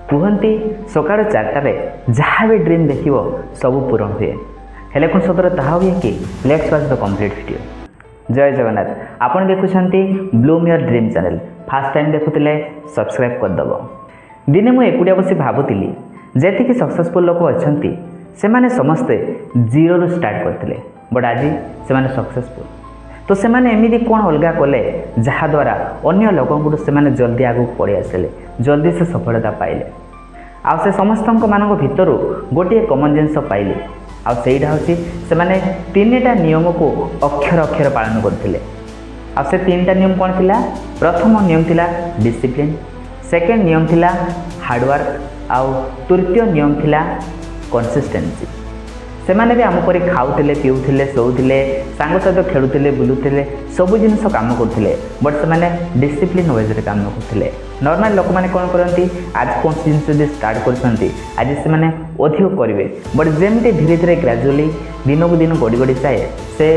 कहते सकाल 4टार जहाँ भी ड्रीम देख सब पूरण हुए हेले कौन सतर ताहा हुए कि let's watch the complete video. जय जगन्नाथ। आपन देखुंती bloom your dream channel first time देखुले सब्सक्राइब करदेव। दिने मुझे एकुटिया बस भावुली जी सक्सेसफुल लोक अच्छा से माने समस्ते जीरो रु स्टार्ट करते बट आज से सक्सेसफुल तो से एमती कौन अलग कले जहाद्वारा अन्य लोक से जल्दी आगू पड़े आसिले जल्दी से सफलता पाइले आउ से समस्त मान भर गोटे कमन जिनस पाइले आईटा हूँ से तीनटा नियम को अक्षर अक्षर पालन करते से तीनटा नियम कौन थिला। प्रथम नियम थिला डिसिप्लिन, सेकेंड नियम थिला हार्डवर्क आउ तृतीय नियम थिला कंसिस्टेंसी। से माने भी आम पर खाऊले पीऊले शोले सांग सहित खेलुले बुलूले सब जिन कम करते बट से डिसिप्लिन वाइज कम करते। नॉर्मल लोक मैंने कौन करती आज कौन जिन स्टार्ट कर आज से अधिक करेंगे बट जमी धीरे धीरे ग्रेजुअली दिन को दिन गड़ी गड़ी जाए से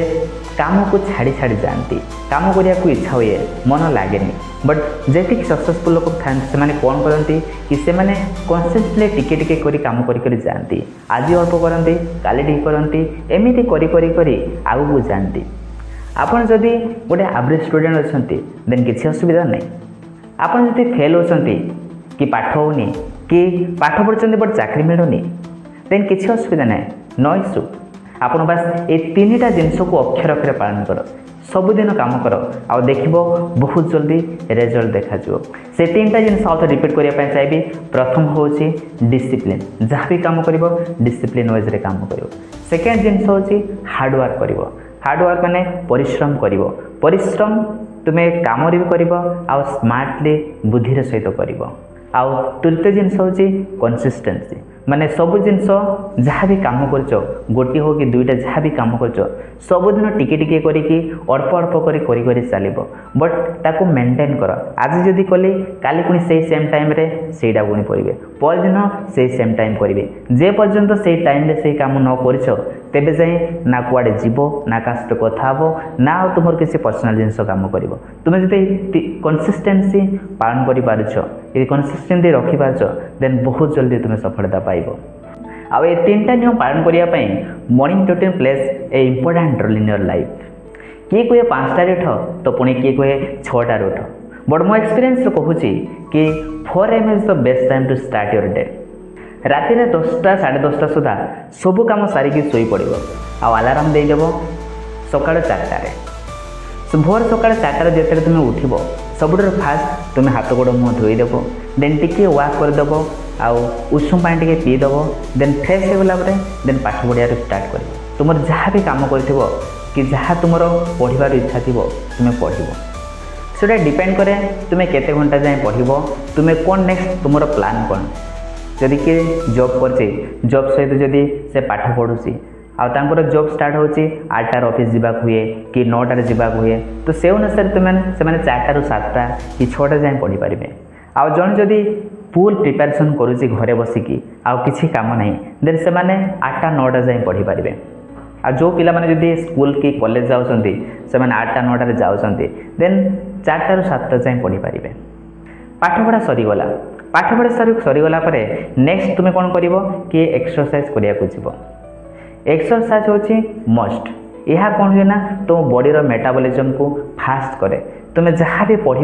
काम को छाड़ी छाड़ी जाती काम करने को इच्छा हुए मन लगे बट जी सक्सेसफुल लोक था से कौन करती कि से कन्सिस्टेंटली टिके टिके करी काम करी जाती आज अल्प करती काली टी करती एमती करी आगू जाती। आपन जदि गोटे एवरेज स्टूडेंट अच्छा देन किसी असुविधा नहीं। आपन जदि फेल होती कि पाठ होनी कि पाठ पढ़ते बट चाकरी मिलूनी देन किसी असुविधा ना नो इश्यू। आपन बास ये तीनटा जिनस को अक्षर अक्षर पालन कर सबुदिन काम कर आ देख बहुत जल्दी रिजल्ट देखा से तीनटा जिन आउ रिपीट करने चाहिए। प्रथम हूँ डिसिप्लिन जहाँ भी कम कर डिसिप्लिन वाइज काम कर। सेकेंड जिनस हूँ हार्डवर्क कर हार्डवर्क माने परिश्रम कर परिश्रम तुम्हें काम भी कर आ स्मार्टली बुद्धि सहित कर। आउ तृतीय जिनस हूँ कंसिस्टेंसी माने सब जिनस जहाँ भी कम कर गोटे हो कि दुईटा जहाँ भी कम कर सबुदिन टिके टिके करिकी अल्प अल्प करी चलो बट ताको मेंटेन कर। आज जदि कली काली पुणी से सेम टाइम रे सेटा पुणी पढ़े परदिन से सेम टाइम करेंगे जे पर्यंत से टाइम रे से काम न कर तेबे जाए ना कुआड़े जीव ना का सहित कथा हो ना तुम किसी पर्सनाल जिनस कम कर। तुम्हें जब कंसिस्टेंसी पालन कर कंसिस्टेंसी रखी पार्छ देन बहुत जल्दी तुम्हें सफलता पाइब। आ ये तीनटा नियम पालन करने morning routine plays a important role in your life. किए कहे 5टार उठ तो पुणी किए कहे 6टार उठ बट मो एक्सपीरियंस कहूँ कि 4 AM is the best time to start your day. राति 10टा 10:30 सुधा सबू कम सारिकी शोई पड़ आलाराम देदेव सका 4टार भोर सका 4टार जिते तुम्हें उठब सबुठ फास्ट तुम्हें हाथ गोड़ मुँह धोईदेव देन टिके वाक करदेव आउ उषुम पानी टे पीदेव देन फ्रेश होगला देन पाठ पढ़िया स्टार्ट कर। तुम जहाँ भी कम कर कि जहाँ तुम पढ़ार इच्छा थी तुम्हें पढ़ से डिपेंड करे तुम्हें केते घंटा जाए पढ़ तुम्हें कौन नेक्स्ट तुम प्लान कौन। जदि किए जॉब कर जॉब सहित जदि से पाठ पढ़ुची आर जॉब स्टार्ट होची 8टार ऑफिस जावाक हुए कि 9टार जावाक हुए तो से अनुसार तुमने 4टारू 7टा कि 6टा जाए पढ़ी पारे। आउ जन जदि फुल प्रिपेरेसन करुच्ची घरे बसिकी आउ किसी काम नहीं देन से 8टा 9टा जाए पढ़ी पारे। आ जो पिला माने जदि स्कूल कि कॉलेज जाउछंती से 8टा 9टार जाउछंती देन 4टारू 7टा जाए पढ़ी पारे। पाठपढ़ा सरीगला पाठपढ़ा सरीगला नेक्स्ट तुम्हें कौन कर कि एक्सरसाइज करने एक्सरसाइज हूँ मस्ट। यह कौन हुए ना तुम बॉडीर मेटाबॉलिज्म को फास्ट करे तुम्हें जहाँ भी पढ़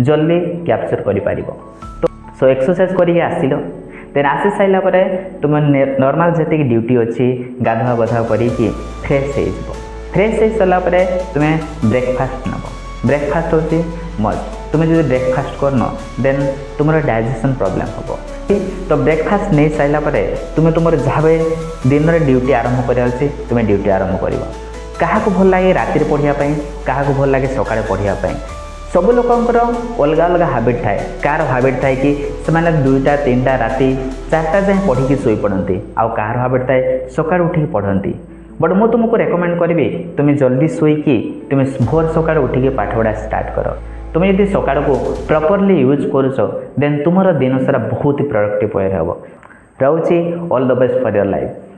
जल्दी कैप्चर कर। तो सो एक्सरसाइज करके आसिल देन आसी सारा तुम नॉर्मल जी ड्यूटी अच्छी गाधुआ बधुआ करी फ्रेश हो फ्रेश हो सारापर तुम्हें ब्रेकफास्ट नब। ब्रेकफास्ट हूँ मस्ट। तुम्हें जो ब्रेकफास्ट करन देन तुम डाइजेशन प्रॉब्लम हम तो ब्रेकफास्ट नहीं सारापर तुम्हें तुम जहाँ भी दिन में ड्यूटी आरंभ कर तुम्हें ड्यूटी आरंभ कर। क्या भल लगे राति पढ़ापी क्या भल लगे सका पढ़ापी सब लोकंर अलग अलग हाबिट थाए। कार हाबिट थाए कि से 2टा 3टा राति 4टा जाए पढ़ी शोई पड़ती आउ कार हाबिट थाए सका उठिक पढ़ती बट मु तुमको रेकमेंड करी तुम्हें जल्दी शोईकी तुम्हें भोर सका उठिक पाठ पढ़ा स्टार्ट कर। तुम्हें यदि सका को प्रॉपर्ली यूज करुच देन तुम दिन सारा बहुत प्रोडक्टिव वे हम रोचे। All the best for your life.